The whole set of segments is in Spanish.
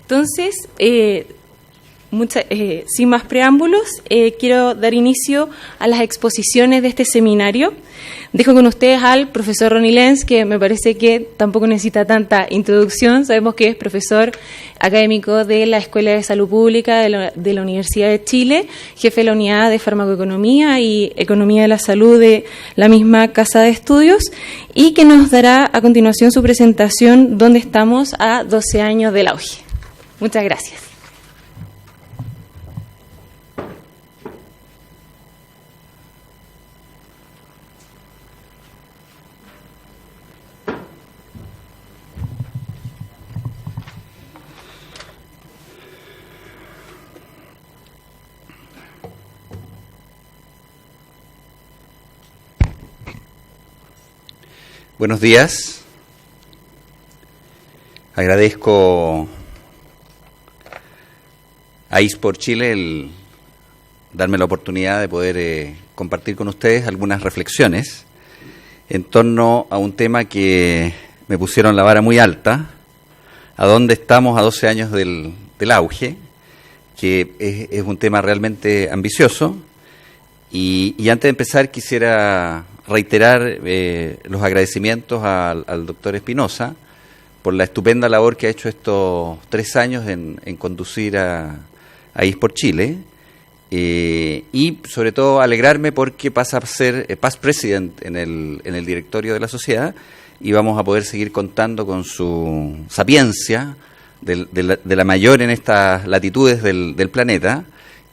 Entonces, sin más preámbulos, quiero dar inicio a las exposiciones de este seminario. Dejo con ustedes al profesor Ronnie Lenz, que me parece que tampoco necesita tanta introducción. Sabemos que es profesor académico de la Escuela de Salud Pública de la Universidad de Chile, jefe de la Unidad de Farmacoeconomía y Economía de la Salud de la misma Casa de Estudios, y que nos dará a continuación su presentación, donde estamos a 12 años del auge. Muchas gracias. Buenos días. Agradezco a eSport Chile el darme la oportunidad de poder compartir con ustedes algunas reflexiones en torno a un tema que me pusieron la vara muy alta, a dónde estamos a 12 años del auge, que es un tema realmente ambicioso. Y antes de empezar quisiera reiterar los agradecimientos al doctor Espinosa por la estupenda labor que ha hecho estos 3 años en conducir a eSport Chile, y sobre todo alegrarme porque pasa a ser past president en el directorio de la sociedad, y vamos a poder seguir contando con su sapiencia de la mayor en estas latitudes del planeta,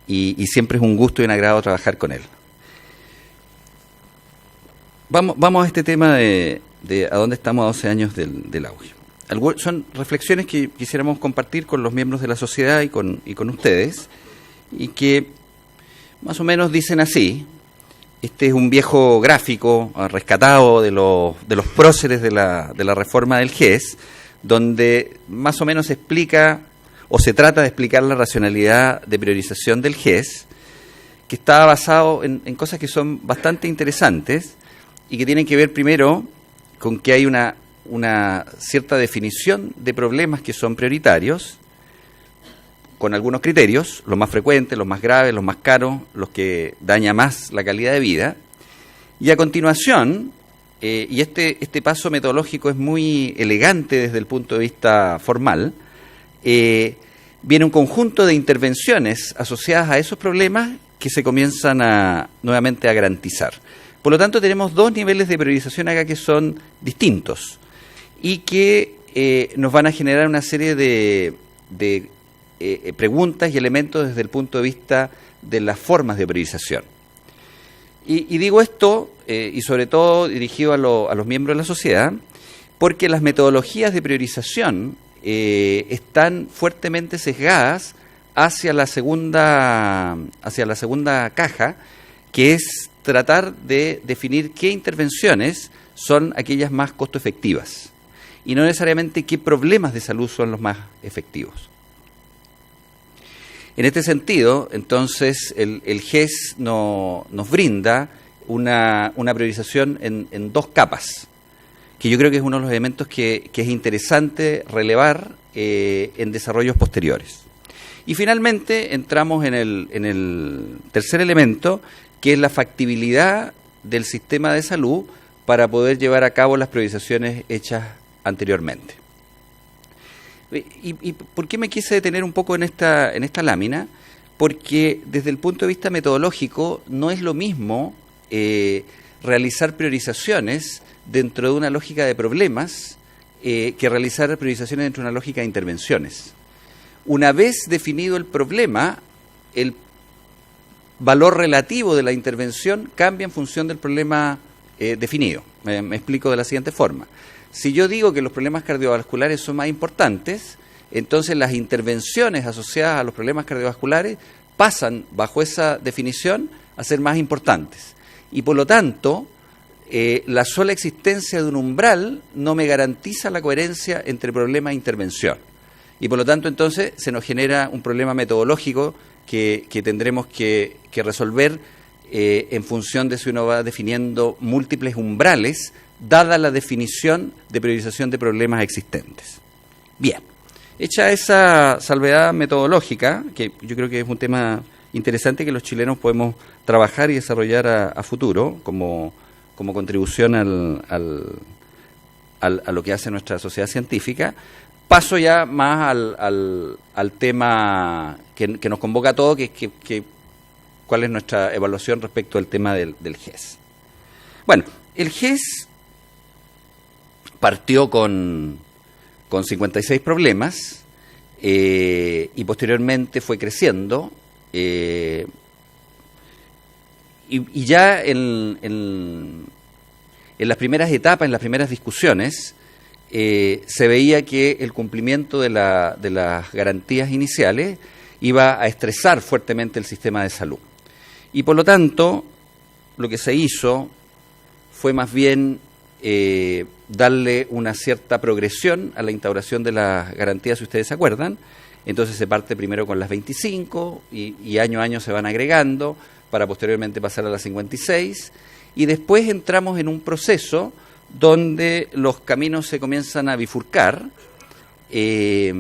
y siempre es un gusto y un agrado trabajar con él. Vamos a este tema de a dónde estamos a 12 años del auge. Son reflexiones que quisiéramos compartir con los miembros de la sociedad y con ustedes, y que más o menos dicen así. Este es un viejo gráfico rescatado de los próceres de la reforma del GES, donde más o menos se explica, o se trata de explicar, la racionalidad de priorización del GES, que está basado en cosas que son bastante interesantes, y que tienen que ver primero con que hay una cierta definición de problemas que son prioritarios, con algunos criterios, los más frecuentes, los más graves, los más caros, los que dañan más la calidad de vida. Y a continuación, y este paso metodológico es muy elegante desde el punto de vista formal, viene un conjunto de intervenciones asociadas a esos problemas que se comienzan nuevamente a garantizar. Por lo tanto, tenemos 2 niveles de priorización acá que son distintos y que nos van a generar una serie de preguntas y elementos desde el punto de vista de las formas de priorización. Y digo esto, y sobre todo dirigido a los miembros de la sociedad, porque las metodologías de priorización están fuertemente sesgadas hacia la segunda caja, que es tratar de definir qué intervenciones son aquellas más costo efectivas y no necesariamente qué problemas de salud son los más efectivos. En este sentido, entonces, el GES nos brinda una priorización en 2 capas, que yo creo que es uno de los elementos que es interesante relevar en desarrollos posteriores. Y finalmente entramos en el tercer elemento, que es la factibilidad del sistema de salud para poder llevar a cabo las priorizaciones hechas anteriormente. ¿Y por qué me quise detener un poco en esta lámina? Porque desde el punto de vista metodológico no es lo mismo realizar priorizaciones dentro de una lógica de problemas que realizar priorizaciones dentro de una lógica de intervenciones. Una vez definido el problema, el valor relativo de la intervención cambia en función del problema definido. Me explico de la siguiente forma. Si yo digo que los problemas cardiovasculares son más importantes, entonces las intervenciones asociadas a los problemas cardiovasculares pasan, bajo esa definición, a ser más importantes. Y por lo tanto, la sola existencia de un umbral no me garantiza la coherencia entre problema e intervención. Y por lo tanto, entonces, se nos genera un problema metodológico que tendremos que resolver en función de si uno va definiendo múltiples umbrales, dada la definición de priorización de problemas existentes. Bien, Hecha esa salvedad metodológica, que yo creo que es un tema interesante que los chilenos podemos trabajar y desarrollar a futuro como contribución a lo que hace nuestra sociedad científica, paso ya más al tema que nos convoca a todos, que es cuál es nuestra evaluación respecto al tema del GES. Bueno, el GES partió con 56 problemas y posteriormente fue creciendo y ya en las primeras etapas, en las primeras discusiones, se veía que el cumplimiento de las garantías iniciales iba a estresar fuertemente el sistema de salud. Y por lo tanto, lo que se hizo fue más bien darle una cierta progresión a la instauración de las garantías, si ustedes se acuerdan. Entonces se parte primero con las 25 y año a año se van agregando para posteriormente pasar a las 56 y después entramos en un proceso donde los caminos se comienzan a bifurcar y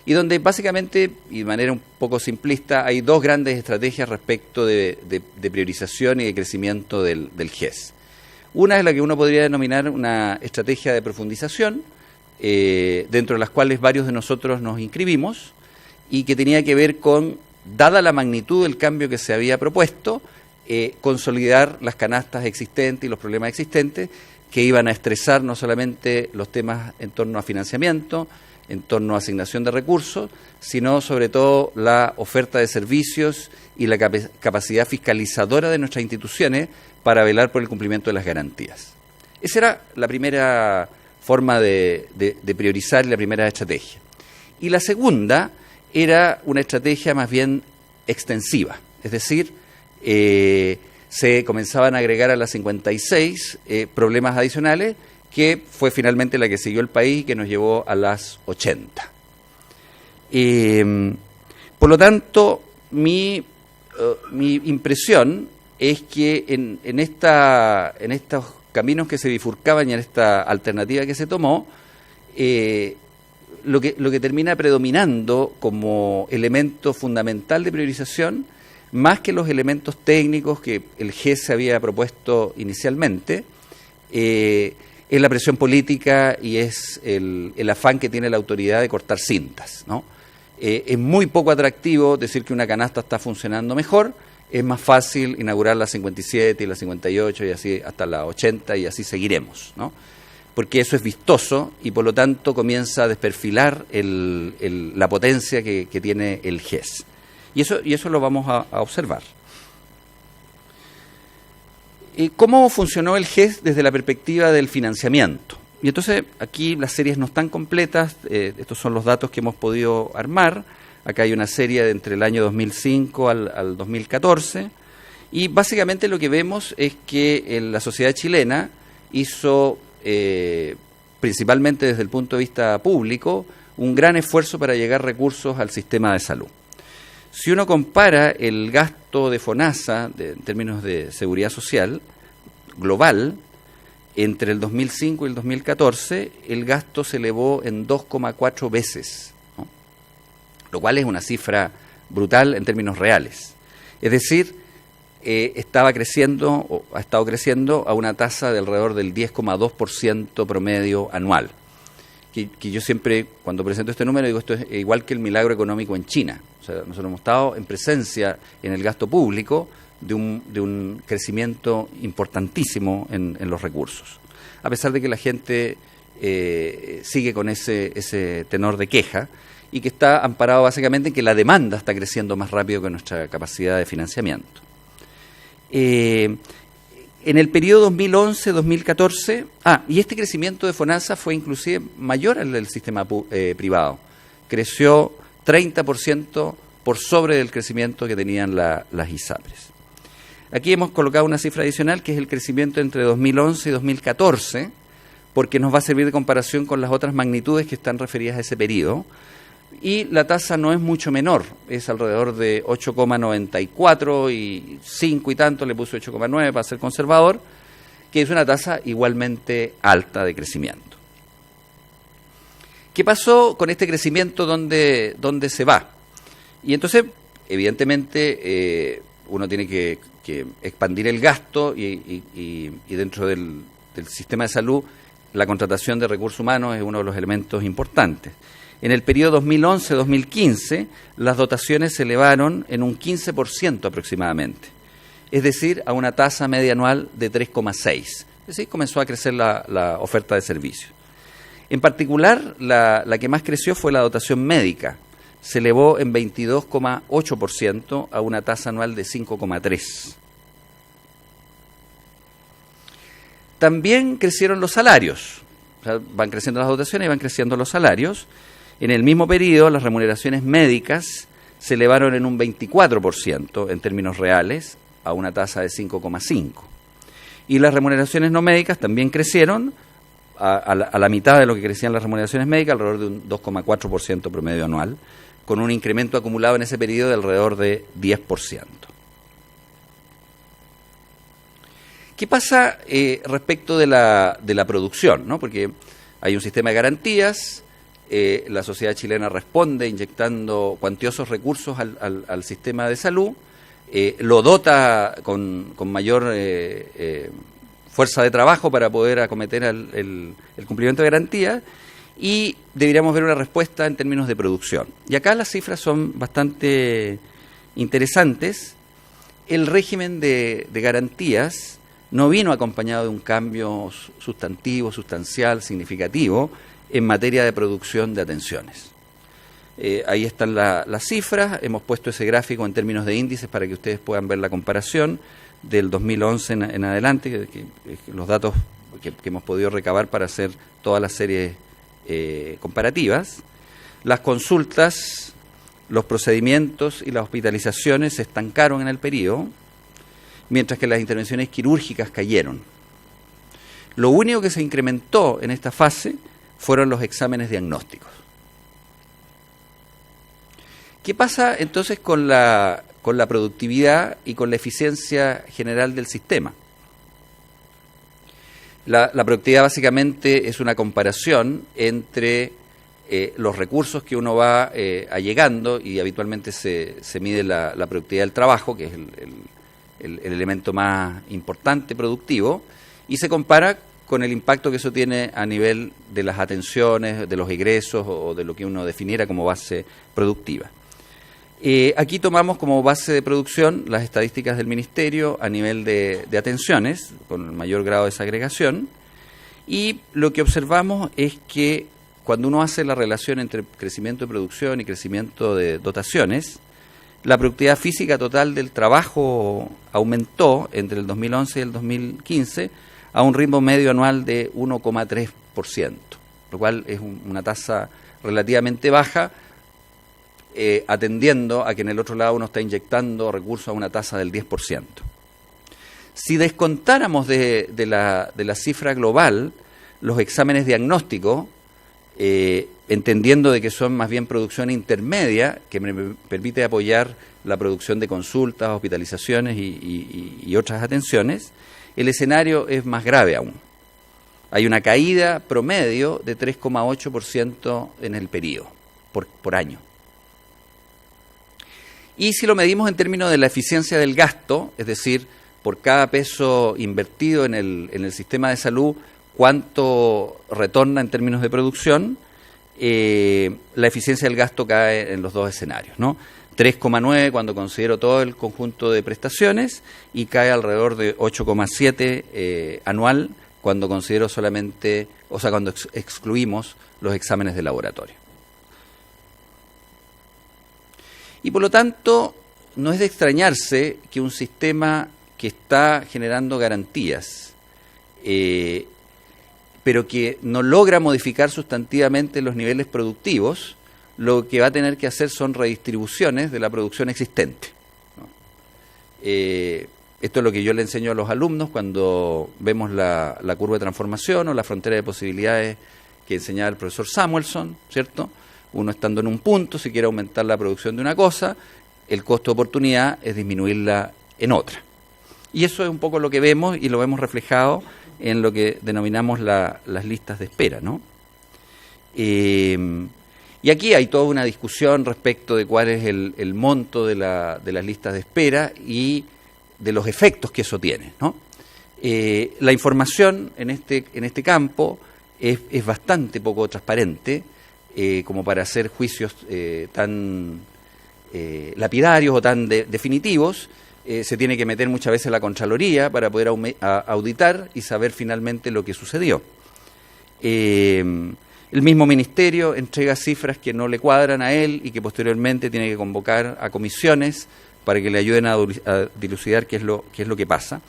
donde básicamente, y de manera un poco simplista, hay dos grandes estrategias respecto de priorización y de crecimiento del GES. Una es la que uno podría denominar una estrategia de profundización, dentro de las cuales varios de nosotros nos inscribimos, y que tenía que ver con, dada la magnitud del cambio que se había propuesto, consolidar las canastas existentes y los problemas existentes que iban a estresar no solamente los temas en torno a financiamiento, en torno a asignación de recursos, sino sobre todo la oferta de servicios y la capacidad fiscalizadora de nuestras instituciones para velar por el cumplimiento de las garantías. Esa era la primera forma de priorizar, la primera estrategia. Y la segunda era una estrategia más bien extensiva, es decir, se comenzaban a agregar a las 56 problemas adicionales, que fue finalmente la que siguió el país y que nos llevó a las 80. Por lo tanto, mi impresión es que en estos caminos que se bifurcaban y en esta alternativa que se tomó, lo que termina predominando como elemento fundamental de priorización, más que los elementos técnicos que el GES había propuesto inicialmente, es la presión política y es el afán que tiene la autoridad de cortar cintas, ¿no? Es muy poco atractivo decir que una canasta está funcionando mejor, es más fácil inaugurar la 57 y la 58 y así hasta la 80 y así seguiremos, ¿no? Porque eso es vistoso y por lo tanto comienza a desperfilar la potencia que tiene el GES. Y eso lo vamos a observar. ¿Cómo funcionó el GES desde la perspectiva del financiamiento? Y entonces aquí las series no están completas, estos son los datos que hemos podido armar. Acá hay una serie de entre el año 2005 al 2014, y básicamente lo que vemos es que la sociedad chilena hizo, principalmente desde el punto de vista público, un gran esfuerzo para llegar recursos al sistema de salud. Si uno compara el gasto de FONASA, en términos de seguridad social, global, entre el 2005 y el 2014, el gasto se elevó en 2,4 veces, ¿no? Lo cual es una cifra brutal en términos reales. Es decir, estaba creciendo, o ha estado creciendo, a una tasa de alrededor del 10,2% promedio anual. Que yo siempre, cuando presento este número, digo, esto es igual que el milagro económico en China. O sea, nosotros hemos estado en presencia en el gasto público de un crecimiento importantísimo en los recursos. A pesar de que la gente sigue con ese tenor de queja y que está amparado básicamente en que la demanda está creciendo más rápido que nuestra capacidad de financiamiento. En el periodo 2011-2014, y este crecimiento de FONASA fue inclusive mayor al del sistema privado. Creció 30% por sobre del crecimiento que tenían las ISAPRES. Aquí hemos colocado una cifra adicional que es el crecimiento entre 2011 y 2014, porque nos va a servir de comparación con las otras magnitudes que están referidas a ese periodo. Y la tasa no es mucho menor, es alrededor de 8,94 y 5 y tanto, le puse 8,9 para ser conservador, que es una tasa igualmente alta de crecimiento. ¿Qué pasó con este crecimiento? ¿Dónde se va? Y entonces, evidentemente, uno tiene que expandir el gasto y dentro del sistema de salud, la contratación de recursos humanos es uno de los elementos importantes. En el periodo 2011-2015, las dotaciones se elevaron en un 15% aproximadamente, es decir, a una tasa media anual de 3,6. Es decir, comenzó a crecer la oferta de servicios. En particular, la que más creció fue la dotación médica. Se elevó en 22,8% a una tasa anual de 5,3. También crecieron los salarios. O sea, van creciendo las dotaciones y van creciendo los salarios. En el mismo periodo, las remuneraciones médicas se elevaron en un 24% en términos reales a una tasa de 5,5. Y las remuneraciones no médicas también crecieron a la mitad de lo que crecían las remuneraciones médicas, alrededor de un 2,4% promedio anual, con un incremento acumulado en ese periodo de alrededor de 10%. ¿Qué pasa respecto de la producción, ¿no? Porque hay un sistema de garantías, la sociedad chilena responde inyectando cuantiosos recursos al sistema de salud, lo dota con mayor fuerza de trabajo para poder acometer el cumplimiento de garantías, y deberíamos ver una respuesta en términos de producción. Y acá las cifras son bastante interesantes. El régimen de garantías no vino acompañado de un cambio sustantivo, sustancial, significativo en materia de producción de atenciones. Ahí están las cifras, hemos puesto ese gráfico en términos de índices para que ustedes puedan ver la comparación del 2011 en adelante, que los datos que hemos podido recabar para hacer todas las series comparativas. Las consultas, los procedimientos y las hospitalizaciones se estancaron en el periodo, mientras que las intervenciones quirúrgicas cayeron. Lo único que se incrementó en esta fase fueron los exámenes diagnósticos. ¿Qué pasa entonces con la productividad y con la eficiencia general del sistema? La productividad básicamente es una comparación entre los recursos que uno va allegando, y habitualmente se mide la productividad del trabajo, que es el elemento más importante productivo, y se compara con el impacto que eso tiene a nivel de las atenciones, de los egresos o de lo que uno definiera como base productiva. Aquí tomamos como base de producción las estadísticas del Ministerio a nivel de atenciones, con el mayor grado de desagregación, y lo que observamos es que cuando uno hace la relación entre crecimiento de producción y crecimiento de dotaciones, la productividad física total del trabajo aumentó entre el 2011 y el 2015 a un ritmo medio anual de 1,3%, lo cual es una tasa relativamente baja, atendiendo a que en el otro lado uno está inyectando recursos a una tasa del 10%. Si descontáramos de la cifra global los exámenes diagnósticos, entendiendo de que son más bien producción intermedia, que me permite apoyar la producción de consultas, hospitalizaciones y otras atenciones, el escenario es más grave aún. Hay una caída promedio de 3,8% en el periodo, por año. Y si lo medimos en términos de la eficiencia del gasto, es decir, por cada peso invertido en el sistema de salud, cuánto retorna en términos de producción, la eficiencia del gasto cae en los dos escenarios, ¿no? 3,9 cuando considero todo el conjunto de prestaciones, y cae alrededor de 8,7 anual cuando considero solamente, o sea, cuando excluimos los exámenes de laboratorio. Y por lo tanto, no es de extrañarse que un sistema que está generando garantías, pero que no logra modificar sustantivamente los niveles productivos, lo que va a tener que hacer son redistribuciones de la producción existente, ¿no? Esto es lo que yo le enseño a los alumnos cuando vemos la curva de transformación o la frontera de posibilidades que enseñaba el profesor Samuelson, ¿cierto? Uno estando en un punto, si quiere aumentar la producción de una cosa, el costo de oportunidad es disminuirla en otra. Y eso es un poco lo que vemos, y lo vemos reflejado en lo que denominamos las listas de espera, ¿no? Y aquí hay toda una discusión respecto de cuál es el monto de las listas de espera y de los efectos que eso tiene, ¿no? La información en este campo es bastante poco transparente, como para hacer juicios tan lapidarios o tan definitivos. Se tiene que meter muchas veces la Contraloría para poder auditar y saber finalmente lo que sucedió. El mismo ministerio entrega cifras que no le cuadran a él y que posteriormente tiene que convocar a comisiones para que le ayuden a dilucidar qué es lo que pasa.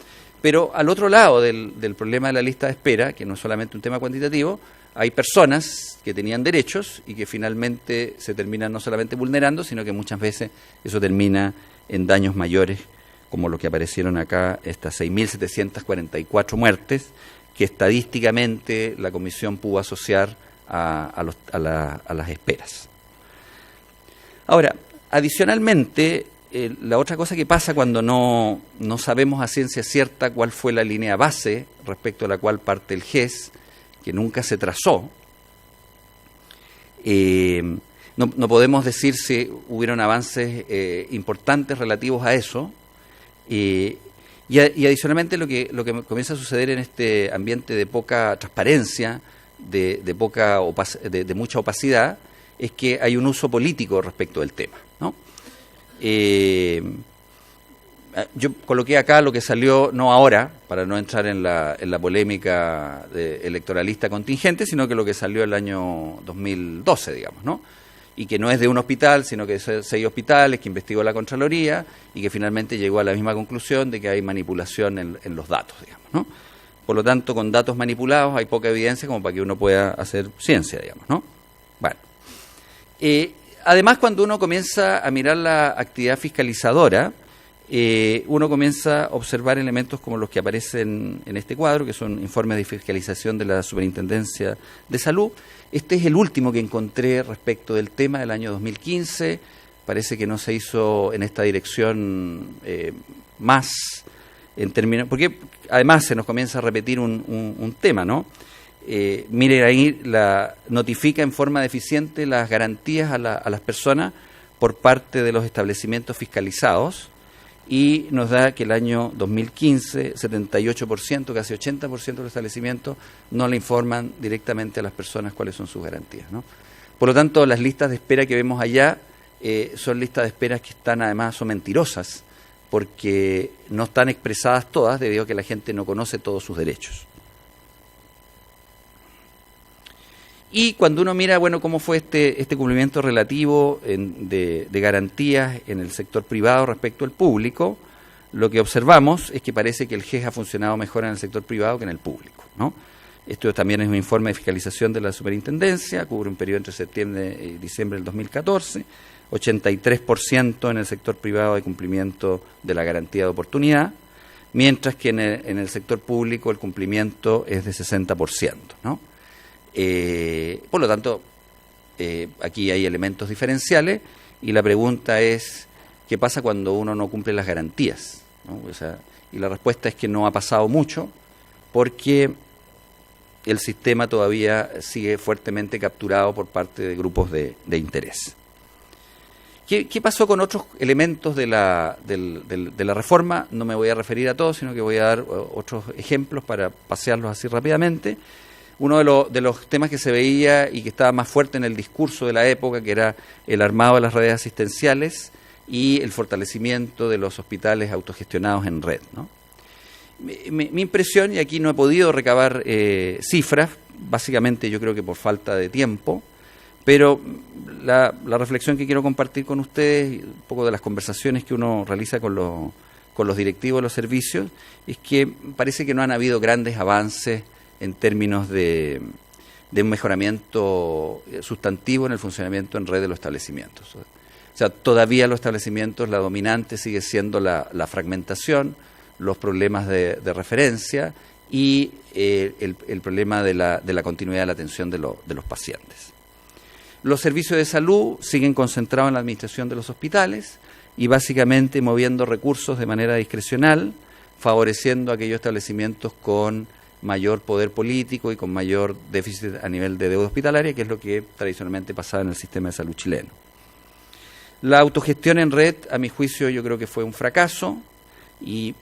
Pero al otro lado del problema de la lista de espera, que no es solamente un tema cuantitativo, hay personas que tenían derechos y que finalmente se terminan no solamente vulnerando, sino que muchas veces eso termina en daños mayores, como lo que aparecieron acá, estas 6.744 muertes, que estadísticamente la Comisión pudo asociar a las esperas. Ahora, adicionalmente, la otra cosa que pasa cuando no sabemos a ciencia cierta cuál fue la línea base respecto a la cual parte el GES, que nunca se trazó, no podemos decir si hubieron avances importantes relativos a eso, y adicionalmente lo que comienza a suceder en este ambiente de poca transparencia, de mucha opacidad, es que hay un uso político respecto del tema, ¿no? Yo coloqué acá lo que salió, no ahora, para no entrar en la polémica electoralista contingente, sino que lo que salió el año 2012, digamos, ¿no? Y que no es de un hospital, sino que son 6 hospitales que investigó la Contraloría y que finalmente llegó a la misma conclusión de que hay manipulación en los datos, digamos, ¿no? Por lo tanto, con datos manipulados hay poca evidencia como para que uno pueda hacer ciencia, digamos, ¿no? Bueno. Además, cuando uno comienza a mirar la actividad fiscalizadora, uno comienza a observar elementos como los que aparecen en este cuadro, que son informes de fiscalización de la Superintendencia de Salud. Este es el último que encontré respecto del tema del año 2015. Parece que no se hizo en esta dirección más en términos, porque además se nos comienza a repetir un tema, ¿no? Miren ahí, notifica en forma deficiente las garantías a las personas por parte de los establecimientos fiscalizados, y nos da que el año 2015, 78%, casi 80% de los establecimientos no le informan directamente a las personas cuáles son sus garantías, ¿no? Por lo tanto, las listas de espera que vemos allá son listas de espera que además son mentirosas, porque no están expresadas todas debido a que la gente no conoce todos sus derechos. Y cuando uno mira, bueno, cómo fue este cumplimiento relativo de garantías en el sector privado respecto al público, lo que observamos es que parece que el GES ha funcionado mejor en el sector privado que en el público, ¿no? Esto también es un informe de fiscalización de la Superintendencia, cubre un periodo entre septiembre y diciembre del 2014, 83% en el sector privado de cumplimiento de la garantía de oportunidad, mientras que en el sector público el cumplimiento es de 60%, ¿no? Por lo tanto, aquí hay elementos diferenciales y la pregunta es, ¿qué pasa cuando uno no cumple las garantías, ¿no? O sea, y la respuesta es que no ha pasado mucho, porque el sistema todavía sigue fuertemente capturado por parte de grupos de interés. ¿Qué pasó con otros elementos de la reforma? No me voy a referir a todos, sino que voy a dar otros ejemplos para pasearlos así rápidamente. Uno de los temas que se veía y que estaba más fuerte en el discurso de la época, que era el armado de las redes asistenciales y el fortalecimiento de los hospitales autogestionados en red, ¿no? Mi impresión, y aquí no he podido recabar cifras, básicamente yo creo que por falta de tiempo, pero la reflexión que quiero compartir con ustedes, un poco de las conversaciones que uno realiza con los directivos de los servicios, es que parece que no han habido grandes avances en términos de un mejoramiento sustantivo en el funcionamiento en red de los establecimientos. O sea, todavía los establecimientos, la dominante sigue siendo la fragmentación, los problemas de referencia y el problema de la continuidad de la atención de los pacientes. Los servicios de salud siguen concentrados en la administración de los hospitales y básicamente moviendo recursos de manera discrecional, favoreciendo aquellos establecimientos con mayor poder político y con mayor déficit a nivel de deuda hospitalaria, que es lo que tradicionalmente pasaba en el sistema de salud chileno. La autogestión en red, a mi juicio, yo creo que fue un fracaso, y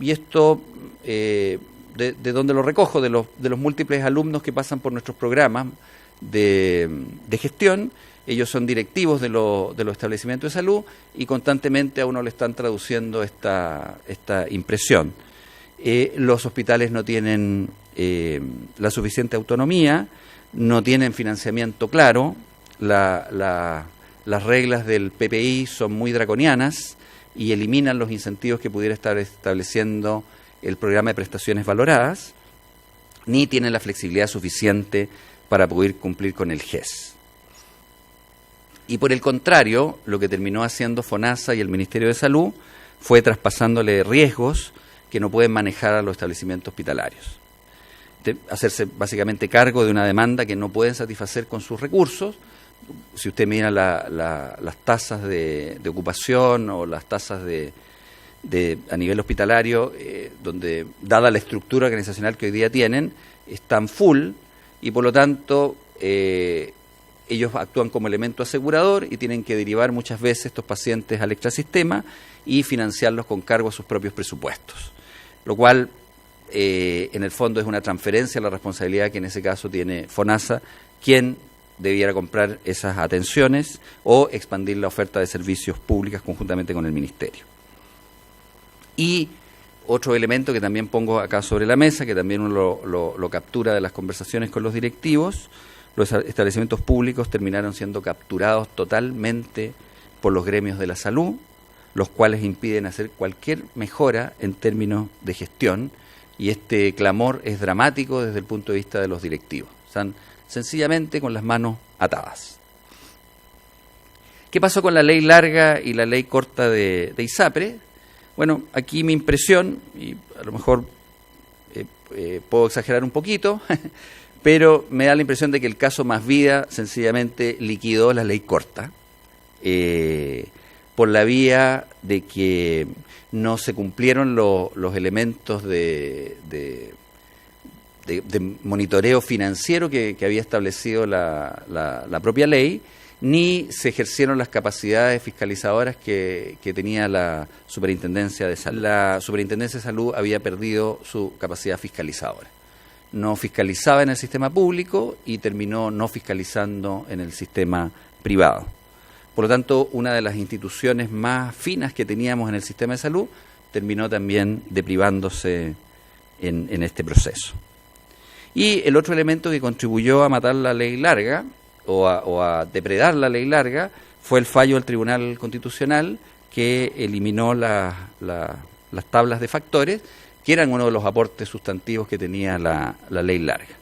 esto, de donde lo recojo, de los múltiples alumnos que pasan por nuestros programas de gestión. Ellos son directivos de los establecimientos de salud y constantemente a uno le están traduciendo esta impresión. Los hospitales no tienen la suficiente autonomía, no tienen financiamiento claro, las reglas del PPI son muy draconianas y eliminan los incentivos que pudiera estar estableciendo el programa de prestaciones valoradas, ni tienen la flexibilidad suficiente para poder cumplir con el GES. Y por el contrario, lo que terminó haciendo FONASA y el Ministerio de Salud fue traspasándole riesgos que no pueden manejar a los establecimientos hospitalarios. Hacerse básicamente cargo de una demanda que no pueden satisfacer con sus recursos. Si usted mira las tasas de ocupación o las tasas a nivel hospitalario, donde, dada la estructura organizacional que hoy día tienen, están full y por lo tanto ellos actúan como elemento asegurador y tienen que derivar muchas veces estos pacientes al extrasistema y financiarlos con cargo a sus propios presupuestos, lo cual en el fondo es una transferencia a la responsabilidad que en ese caso tiene FONASA, quien debiera comprar esas atenciones o expandir la oferta de servicios públicos conjuntamente con el Ministerio. Y otro elemento que también pongo acá sobre la mesa, que también uno lo captura de las conversaciones con los directivos: los establecimientos públicos terminaron siendo capturados totalmente por los gremios de la salud, los cuales impiden hacer cualquier mejora en términos de gestión, y este clamor es dramático desde el punto de vista de los directivos. Están sencillamente con las manos atadas. ¿Qué pasó con la ley larga y la ley corta de ISAPRE? Bueno, aquí mi impresión, y a lo mejor puedo exagerar un poquito, pero me da la impresión de que el caso Más Vida sencillamente liquidó la ley corta, por la vía de que no se cumplieron los elementos de monitoreo financiero que había establecido la propia ley, ni se ejercieron las capacidades fiscalizadoras que tenía la Superintendencia de Salud. La Superintendencia de Salud había perdido su capacidad fiscalizadora. No fiscalizaba en el sistema público y terminó no fiscalizando en el sistema privado. Por lo tanto, una de las instituciones más finas que teníamos en el sistema de salud terminó también deprivándose en este proceso. Y el otro elemento que contribuyó a matar la ley larga o a depredar la ley larga fue el fallo del Tribunal Constitucional, que eliminó las tablas de factores, que eran uno de los aportes sustantivos que tenía la ley larga.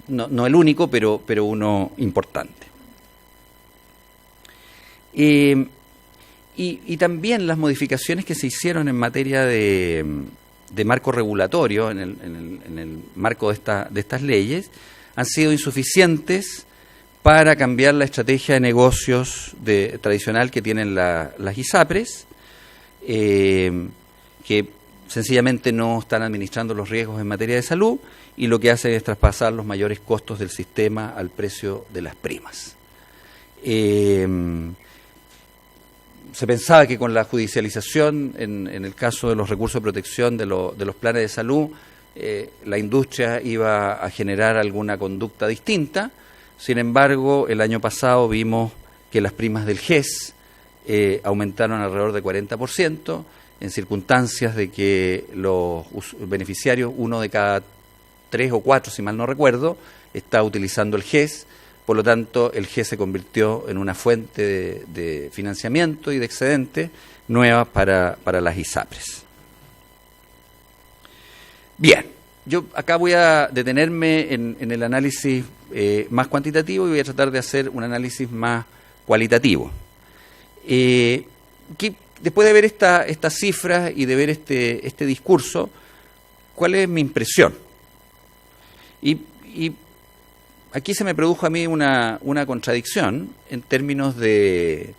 No el único, pero uno importante. Y también las modificaciones que se hicieron en materia de marco regulatorio, en el marco de estas leyes, han sido insuficientes para cambiar la estrategia de negocios tradicional que tienen las ISAPRES, que sencillamente no están administrando los riesgos en materia de salud, y lo que hacen es traspasar los mayores costos del sistema al precio de las primas. Se pensaba que con la judicialización, en el caso de los recursos de protección de los planes de salud, la industria iba a generar alguna conducta distinta. Sin embargo, el año pasado vimos que las primas del GES aumentaron alrededor de 40%, en circunstancias de que los beneficiarios, 1 de cada 3 o 4, si mal no recuerdo, está utilizando el GES. Por lo tanto, el GES se convirtió en una fuente de financiamiento y de excedente nueva para las ISAPRES. Bien, yo acá voy a detenerme en el análisis más cuantitativo y voy a tratar de hacer un análisis más cualitativo. Después de ver estas cifras y de ver este discurso, ¿cuál es mi impresión? Y aquí se me produjo a mí una contradicción en términos de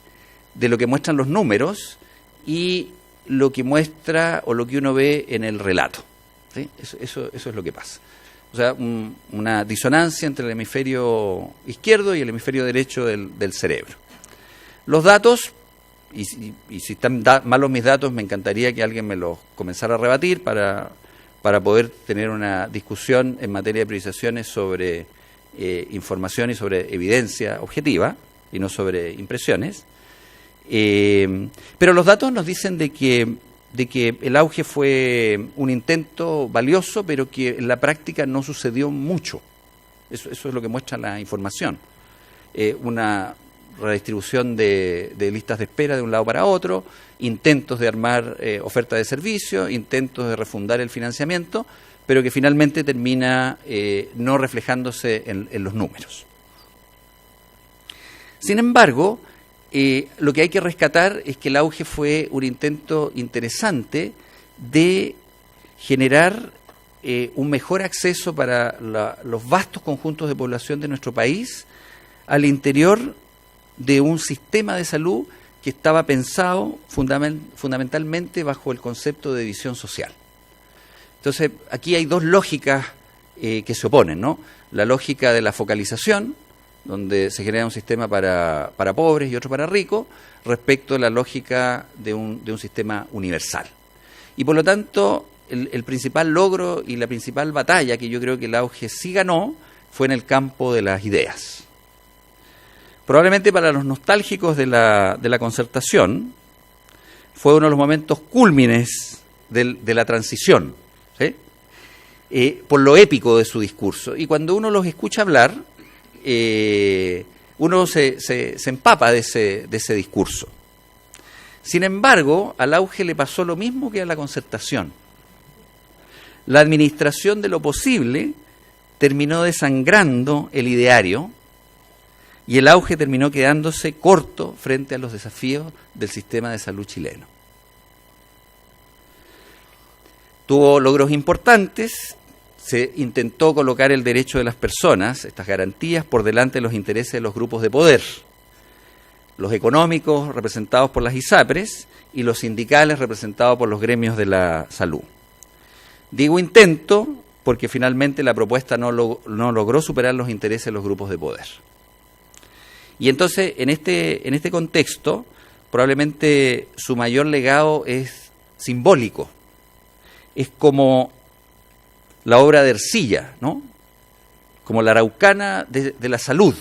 lo que muestran los números y lo que muestra o lo que uno ve en el relato. ¿sí? Eso es lo que pasa. O sea, una disonancia entre el hemisferio izquierdo y el hemisferio derecho del cerebro. Los datos, y si están malos mis datos, me encantaría que alguien me los comenzara a rebatir para poder tener una discusión en materia de priorizaciones sobre información y sobre evidencia objetiva, y no sobre impresiones. Pero los datos nos dicen de que el auge fue un intento valioso, pero que en la práctica no sucedió mucho. Eso es lo que muestra la información. Una redistribución de listas de espera de un lado para otro, intentos de armar oferta de servicio, intentos de refundar el financiamiento, pero que finalmente termina no reflejándose en los números. Sin embargo, lo que hay que rescatar es que el auge fue un intento interesante de generar un mejor acceso para los vastos conjuntos de población de nuestro país al interior de un sistema de salud que estaba pensado fundamentalmente bajo el concepto de división social. Entonces, aquí hay dos lógicas que se oponen, ¿no? La lógica de la focalización, donde se genera un sistema para pobres y otro para ricos, respecto a la lógica de un sistema universal. Y por lo tanto, el principal logro y la principal batalla que yo creo que el auge sí ganó fue en el campo de las ideas. Probablemente para los nostálgicos de la concertación, fue uno de los momentos cúlmines de la transición, ¿sí? Por lo épico de su discurso. Y cuando uno los escucha hablar, uno se empapa de ese discurso. Sin embargo, al auge le pasó lo mismo que a la concertación. La administración de lo posible terminó desangrando el ideario y el auge terminó quedándose corto frente a los desafíos del sistema de salud chileno. Tuvo logros importantes. Se intentó colocar el derecho de las personas, estas garantías, por delante de los intereses de los grupos de poder, los económicos representados por las ISAPRES y los sindicales representados por los gremios de la salud. Digo intento porque finalmente la propuesta no logró superar los intereses de los grupos de poder. Y entonces, en este contexto, probablemente su mayor legado es simbólico. Es como la obra de Ercilla, ¿no? Como la araucana de la salud,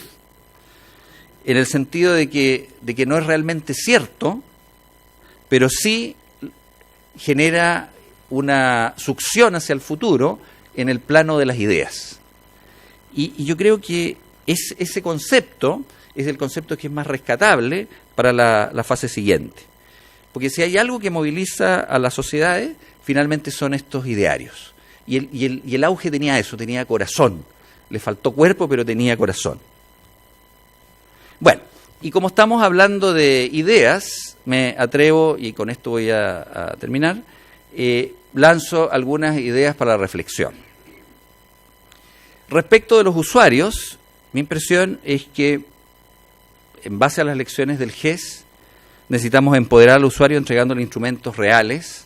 en el sentido de que no es realmente cierto, pero sí genera una succión hacia el futuro en el plano de las ideas. Y yo creo que ese concepto es el concepto que es más rescatable para la fase siguiente. Porque si hay algo que moviliza a las sociedades, finalmente son estos idearios. Y el auge tenía eso, tenía corazón. Le faltó cuerpo, pero tenía corazón. Bueno, y como estamos hablando de ideas, me atrevo, y con esto voy a terminar, lanzo algunas ideas para la reflexión. Respecto de los usuarios, mi impresión es que, en base a las lecciones del GES, necesitamos empoderar al usuario entregándole instrumentos reales,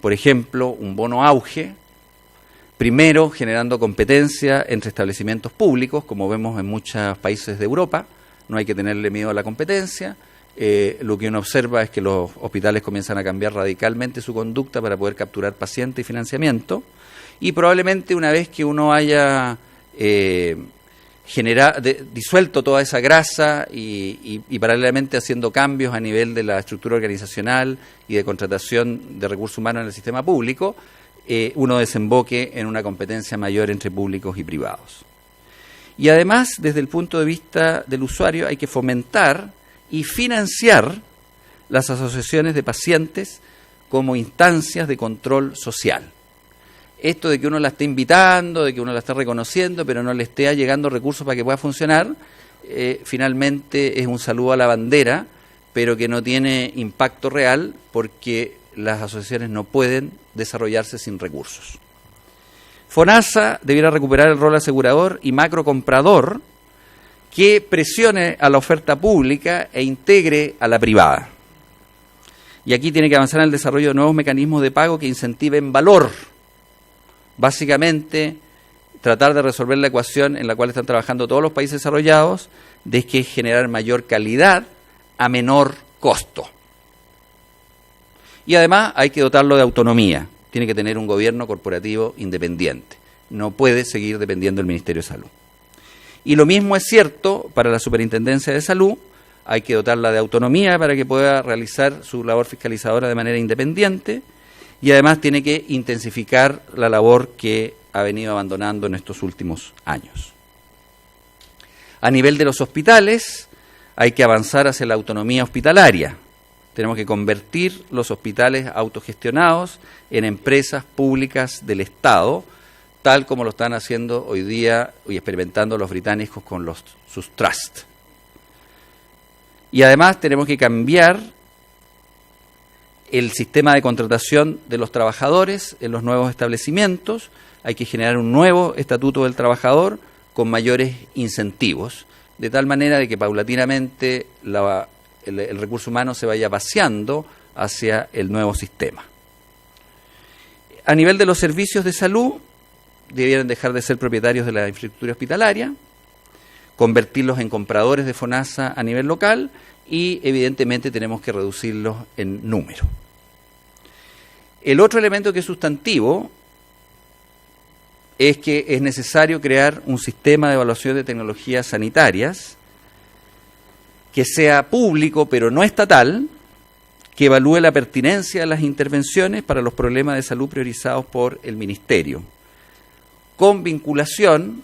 por ejemplo, un bono auge. Primero, generando competencia entre establecimientos públicos, como vemos en muchos países de Europa. No hay que tenerle miedo a la competencia. Lo que uno observa es que los hospitales comienzan a cambiar radicalmente su conducta para poder capturar pacientes y financiamiento. Y probablemente una vez que uno haya disuelto toda esa grasa y paralelamente haciendo cambios a nivel de la estructura organizacional y de contratación de recursos humanos en el sistema público, uno desemboque en una competencia mayor entre públicos y privados. Y además, desde el punto de vista del usuario, hay que fomentar y financiar las asociaciones de pacientes como instancias de control social. Esto de que uno la esté invitando, de que uno la esté reconociendo, pero no le esté llegando recursos para que pueda funcionar, finalmente es un saludo a la bandera, pero que no tiene impacto real porque las asociaciones no pueden desarrollarse sin recursos. FONASA debiera recuperar el rol asegurador y macrocomprador que presione a la oferta pública e integre a la privada. Y aquí tiene que avanzar en el desarrollo de nuevos mecanismos de pago que incentiven valor, básicamente tratar de resolver la ecuación en la cual están trabajando todos los países desarrollados, de que generar mayor calidad a menor costo. Y además hay que dotarlo de autonomía. Tiene que tener un gobierno corporativo independiente. No puede seguir dependiendo del Ministerio de Salud. Y lo mismo es cierto para la Superintendencia de Salud. Hay que dotarla de autonomía para que pueda realizar su labor fiscalizadora de manera independiente. Y además tiene que intensificar la labor que ha venido abandonando en estos últimos años. A nivel de los hospitales, hay que avanzar hacia la autonomía hospitalaria. Tenemos que convertir los hospitales autogestionados en empresas públicas del Estado, tal como lo están haciendo hoy día y experimentando los británicos con sus trusts. Y además tenemos que cambiar el sistema de contratación de los trabajadores en los nuevos establecimientos. Hay que generar un nuevo estatuto del trabajador con mayores incentivos, de tal manera de que paulatinamente el recurso humano se vaya vaciando hacia el nuevo sistema. A nivel de los servicios de salud, debieran dejar de ser propietarios de la infraestructura hospitalaria, convertirlos en compradores de FONASA a nivel local y evidentemente tenemos que reducirlos en número. El otro elemento que es sustantivo es que es necesario crear un sistema de evaluación de tecnologías sanitarias que sea público pero no estatal, que evalúe la pertinencia de las intervenciones para los problemas de salud priorizados por el Ministerio, con vinculación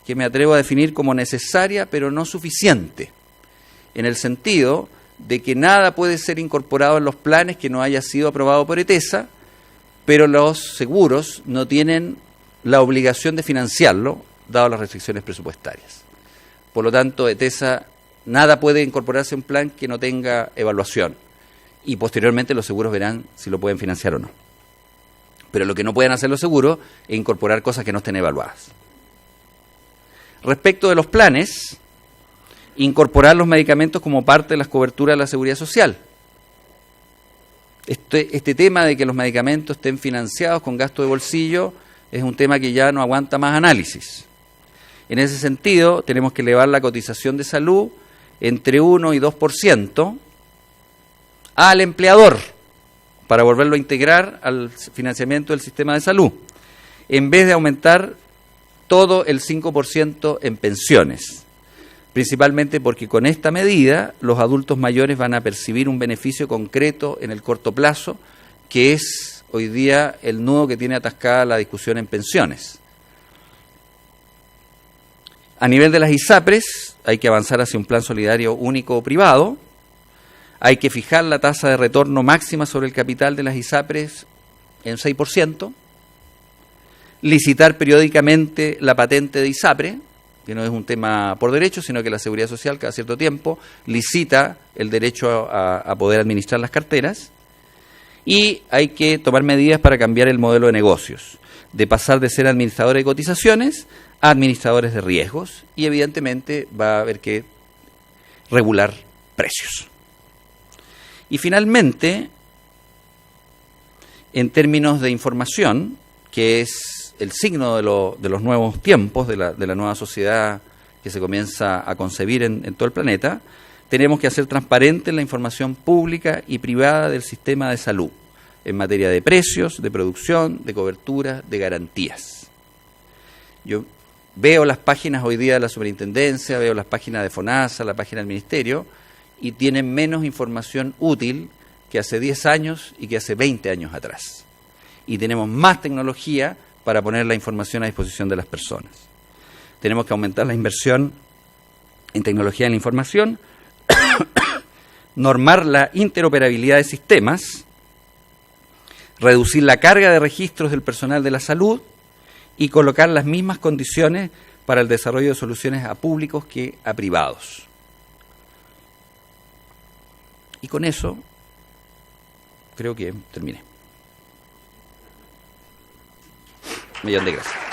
que me atrevo a definir como necesaria pero no suficiente, en el sentido de que nada puede ser incorporado en los planes que no haya sido aprobado por ETESA, pero los seguros no tienen la obligación de financiarlo, dado las restricciones presupuestarias. Por lo tanto, ETESA, nada puede incorporarse en un plan que no tenga evaluación, y posteriormente los seguros verán si lo pueden financiar o no. Pero lo que no pueden hacer los seguros es incorporar cosas que no estén evaluadas. Respecto de los planes, incorporar los medicamentos como parte de las coberturas de la seguridad social. Este tema de que los medicamentos estén financiados con gasto de bolsillo es un tema que ya no aguanta más análisis. En ese sentido, tenemos que elevar la cotización de salud entre 1 y 2% al empleador para volverlo a integrar al financiamiento del sistema de salud, en vez de aumentar todo el 5% en pensiones, principalmente porque con esta medida los adultos mayores van a percibir un beneficio concreto en el corto plazo, que es hoy día el nudo que tiene atascada la discusión en pensiones. A nivel de las ISAPRES hay que avanzar hacia un plan solidario único o privado. Hay que fijar la tasa de retorno máxima sobre el capital de las ISAPRES en 6%, licitar periódicamente la patente de ISAPRE, que no es un tema por derecho, sino que la Seguridad Social cada cierto tiempo licita el derecho a poder administrar las carteras, y hay que tomar medidas para cambiar el modelo de negocios, de pasar de ser administradores de cotizaciones a administradores de riesgos, y evidentemente va a haber que regular precios. Y finalmente, en términos de información, que es el signo de los nuevos tiempos, de la nueva sociedad que se comienza a concebir en todo el planeta, tenemos que hacer transparente la información pública y privada del sistema de salud, en materia de precios, de producción, de cobertura, de garantías. Yo veo las páginas hoy día de la Superintendencia, veo las páginas de FONASA, la página del Ministerio, y tienen menos información útil que hace 10 años y que hace 20 años atrás. Y tenemos más tecnología para poner la información a disposición de las personas. Tenemos que aumentar la inversión en tecnología de la información, normar la interoperabilidad de sistemas, reducir la carga de registros del personal de la salud y colocar las mismas condiciones para el desarrollo de soluciones a públicos que a privados. Y con eso creo que terminé. Un millón de gracias.